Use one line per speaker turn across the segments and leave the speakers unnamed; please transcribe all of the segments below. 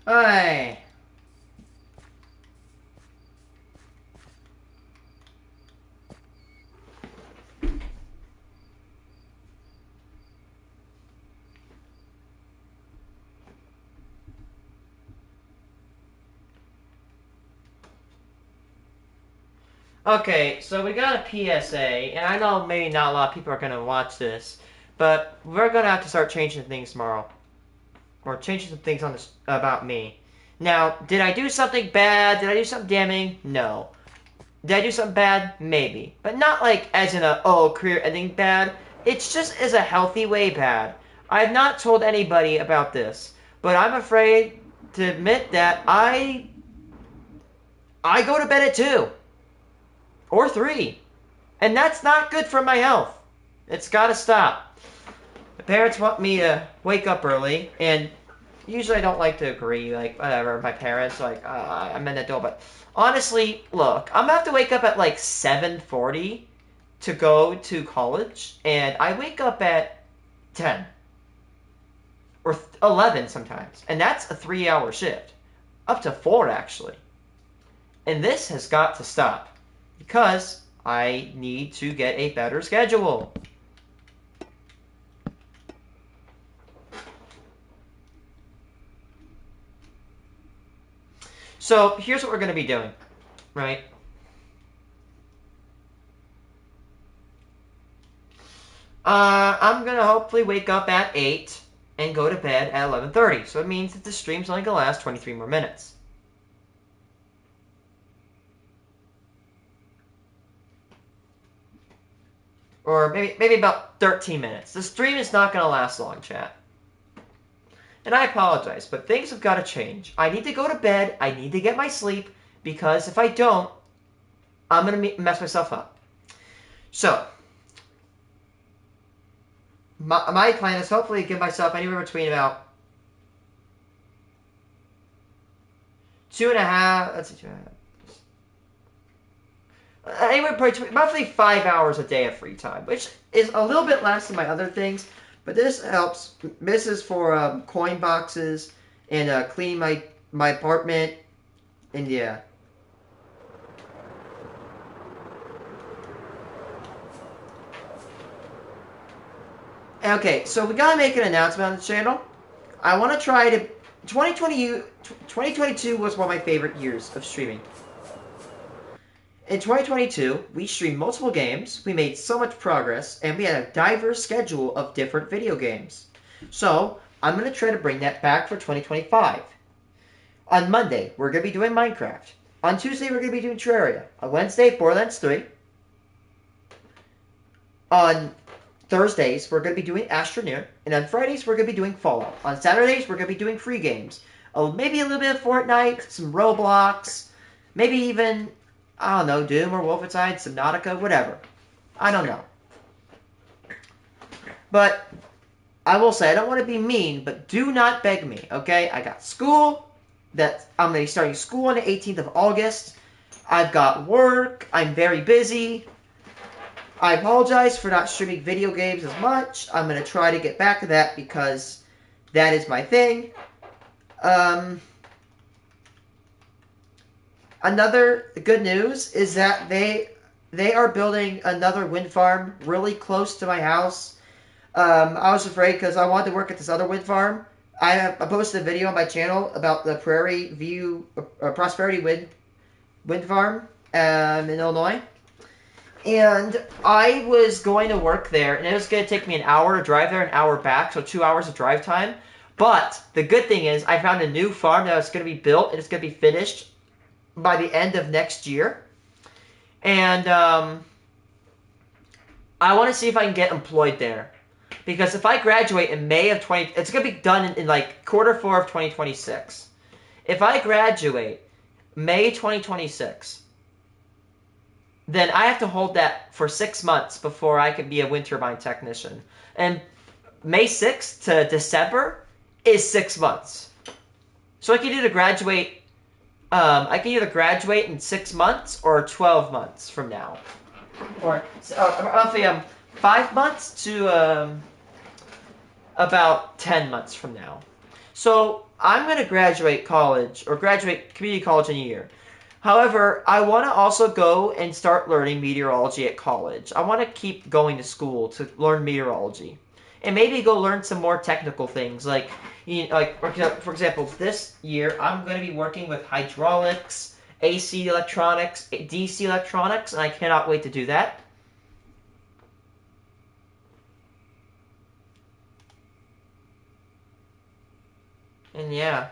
Hey. Okay, so we got a PSA, and I know maybe not a lot of people are going to watch this, but we're going to have to start changing things tomorrow. Or changing some things on this about me. Now, did I do something bad? Did I do something damning? No. Did I do something bad? Maybe. But not like as in a, oh, career ending bad. It's just as a healthy way bad. I have not told anybody about this, but I'm afraid to admit that I go to bed at 2 or 3. And that's not good for my health. It's got to stop. The parents want me to wake up early, and usually I don't like to agree. Like, whatever, my parents, like, I'm an adult. But honestly, look, I'm going to have to wake up at like 7:40 to go to college, and I wake up at 10 or 11 sometimes. And that's a 3-hour shift. Up to 4, actually. And this has got to stop because I need to get a better schedule. So here's what we're going to be doing, right? I'm going to hopefully wake up at 8 and go to bed at 11:30. So it means that the stream's only going to last 23 more minutes. Or maybe about 13 minutes. The stream is not going to last long, chat. And I apologize, but things have got to change. I need to go to bed. I need to get my sleep, because if I don't, I'm going to mess myself up. So, my plan is hopefully give myself anywhere between about 2.5, let's see, 2.5, anywhere between roughly 5 hours a day of free time, which is a little bit less than my other things, but this helps. This is for coin boxes and cleaning my apartment, and yeah. Okay, so we gotta make an announcement on the channel. I want to try to 2022 was one of my favorite years of streaming. In 2022, we streamed multiple games, we made so much progress, and we had a diverse schedule of different video games. So, I'm going to try to bring that back for 2025. On Monday, we're going to be doing Minecraft. On Tuesday, we're going to be doing Terraria. On Wednesday, Borderlands 3. On Thursdays, we're going to be doing Astroneer. And on Fridays, we're going to be doing Fallout. On Saturdays, we're going to be doing free games. Oh, maybe a little bit of Fortnite, some Roblox, maybe even, I don't know, Doom or Wolfenstein, Subnautica, whatever. I don't know. But I will say, I don't want to be mean, but do not beg me, okay? I got school. That I'm going to be starting school on the 18th of August. I've got work. I'm very busy. I apologize for not streaming video games as much. I'm going to try to get back to that because that is my thing. Another good news is that they are building another wind farm really close to my house. I was afraid because I wanted to work at this other wind farm. I posted a video on my channel about the Prairie View Prosperity Wind Farm in Illinois. And I was going to work there, and it was going to take me an hour to drive there, an hour back, so 2 hours of drive time. But the good thing is I found a new farm that was going to be built, and it's going to be finished by the end of next year. And I want to see if I can get employed there. Because if I graduate in May of it's going to be done in like Q4 of 2026. If I graduate May 2026, then I have to hold that for 6 months before I can be a wind turbine technician. And May 6th to December is 6 months. So I can either graduate in 6 months or 12 months from now. Or roughly 5 months to about 10 months from now. So I'm going to graduate college, or graduate community college in a year. However, I want to also go and start learning meteorology at college. I want to keep going to school to learn meteorology. And maybe go learn some more technical things. Like, for example, this year I'm going to be working with hydraulics, AC electronics, DC electronics, and I cannot wait to do that. And yeah.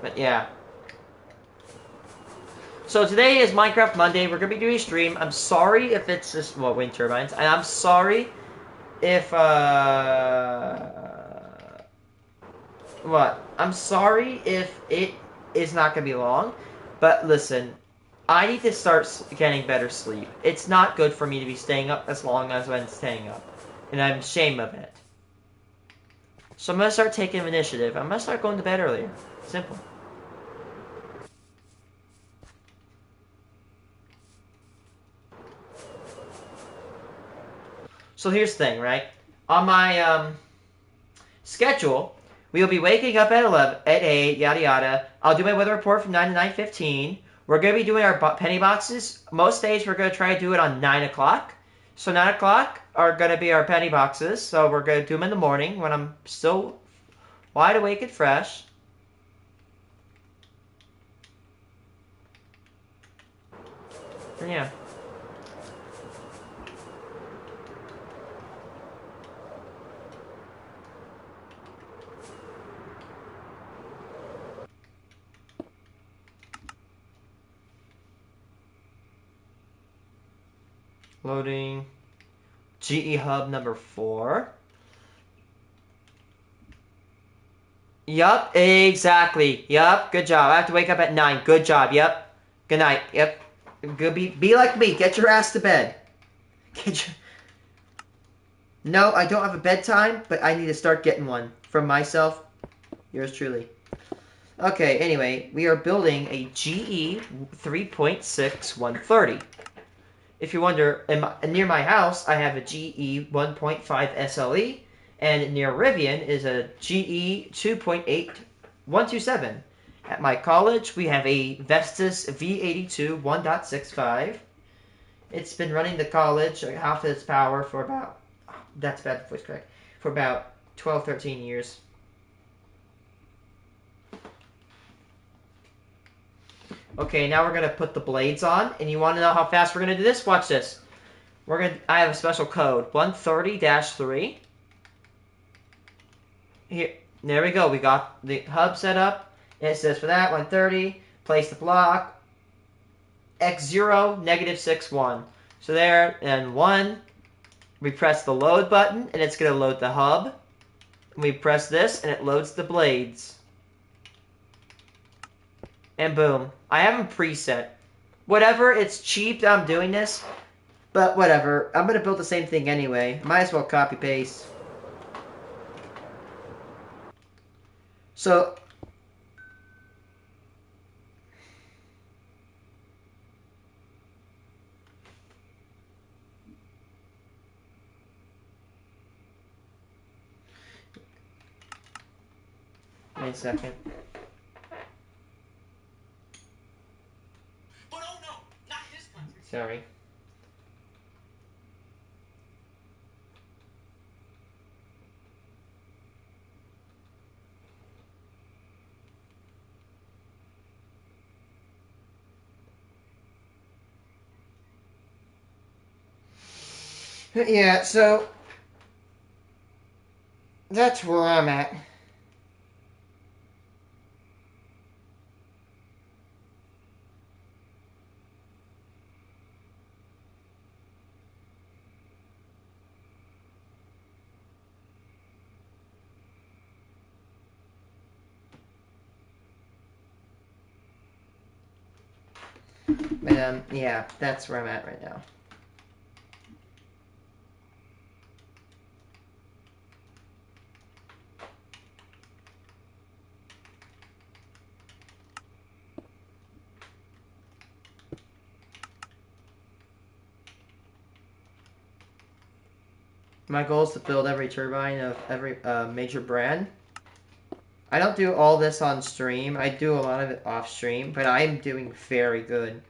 But yeah. So today is Minecraft Monday. We're going to be doing a stream. I'm sorry if it's just, well, wind turbines. And I'm sorry if, what? I'm sorry if it is not going to be long. But listen, I need to start getting better sleep. It's not good for me to be staying up as long as I'm staying up. And I'm ashamed of it. So I'm going to start taking initiative. I'm going to start going to bed earlier. Simple. So here's the thing, right? On my schedule, we'll be waking up at 11, at 8, yada yada. I'll do my weather report from 9 to 9:15. We're going to be doing our penny boxes. Most days we're going to try to do it on 9 o'clock. So 9 o'clock are going to be our penny boxes. So we're going to do them in the morning when I'm still wide awake and fresh. And yeah. Loading. GE Hub number 4. Yup, exactly. Yup, good job. I have to wake up at 9. Good job. Yup. Good night. Yep. Good. Be like me. Get your ass to bed. Get your... No, I don't have a bedtime, but I need to start getting one. From myself, yours truly. Okay, anyway, we are building a GE 3.6 130. If you wonder, near my house, I have a GE 1.5 SLE, and near Rivian is a GE 2.8 127. At my college, we have a Vestas V82 1.65. It's been running the college at half of its power for about, that's bad voice crack, for about 12, 13 years. Okay, now we're going to put the blades on, and you want to know how fast we're going to do this? Watch this. I have a special code, 130-3. Here, there we go. We got the hub set up. It says for that, 130, place the block, X0, -61. So there, and 1, we press the load button, and it's going to load the hub. We press this, and it loads the blades. And boom. I have them preset. Whatever, it's cheap that I'm doing this, but whatever. I'm going to build the same thing anyway. Might as well copy-paste. So... Wait a second. But oh no, not this one. Sorry. Yeah, so that's where I'm at. But yeah, that's where I'm at right now. My goal is to build every turbine of every major brand. I don't do all this on stream. I do a lot of it off stream, but I'm doing very good.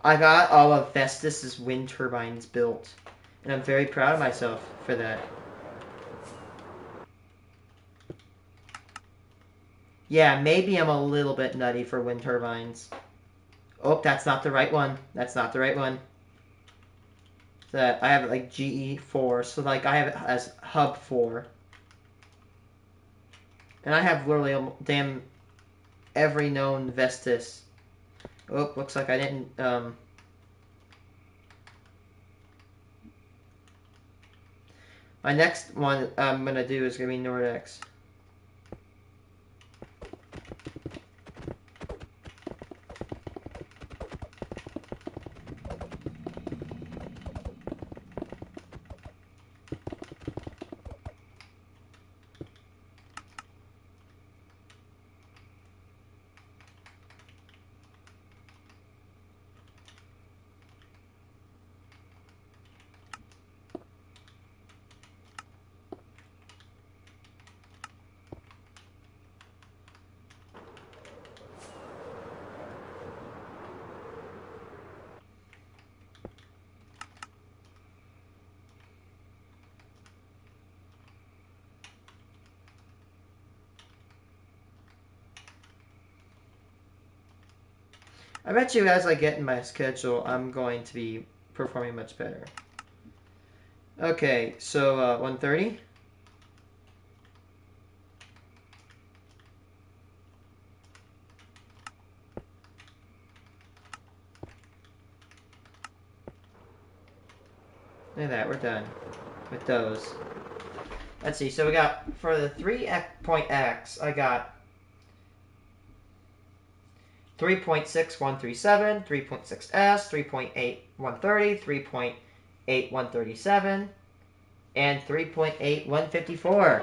I got all of Vestas' wind turbines built, and I'm very proud of myself for that. Yeah, maybe I'm a little bit nutty for wind turbines. Oh, that's not the right one. That's not the right one. That I have it like GE4, so like I have it as hub 4. And I have literally damn every known Vestas. Oh, looks like I didn't my next one I'm gonna do is gonna be Nordex. I bet you as I get in my schedule, I'm going to be performing much better. Okay, so 130. Look at that, we're done with those. Let's see, so we got, for the 3.x, I got 3.6137, 3.6s, 3.8130, 3.8137, and 3.8154.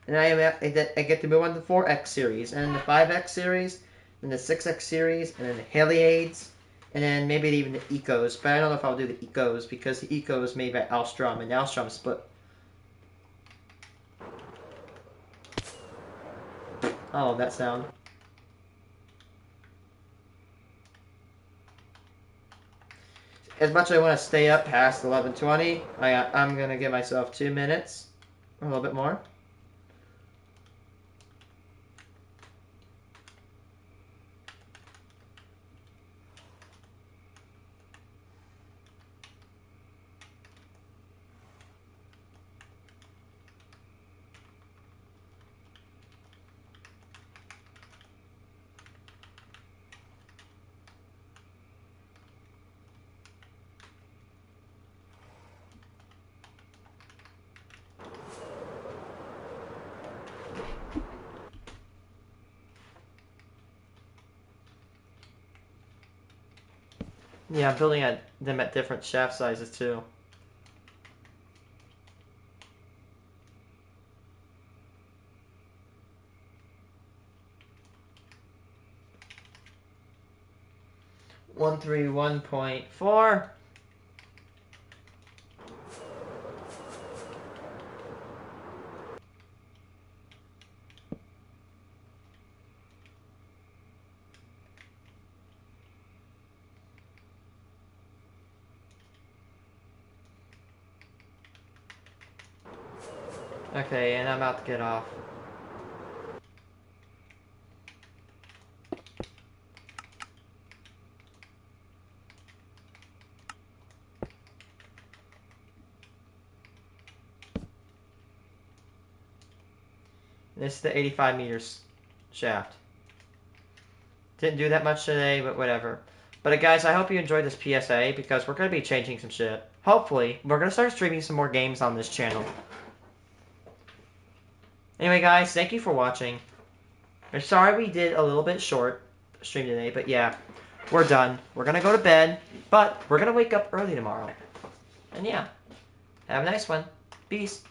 And I get to move on to the 4x series, and then the 5x series, and the 6x series, and then the Heliades, and then maybe even the Ecos. But I don't know if I'll do the Ecos, because the Ecos is made by Alstrom, and Alstrom split. I love that sound. As much as I want to stay up past 11:20, I'm going to give myself 2 minutes, or a little bit more. Yeah, I'm building them at different shaft sizes too. One 1.4. Okay, and I'm about to get off. This is the 85 meters shaft. Didn't do that much today, but whatever. But guys, I hope you enjoyed this PSA, because we're going to be changing some shit. Hopefully, we're going to start streaming some more games on this channel. Anyway, guys, thank you for watching. I'm sorry we did a little bit short stream today, but yeah, we're done. We're going to go to bed, but we're going to wake up early tomorrow. And yeah, have a nice one. Peace.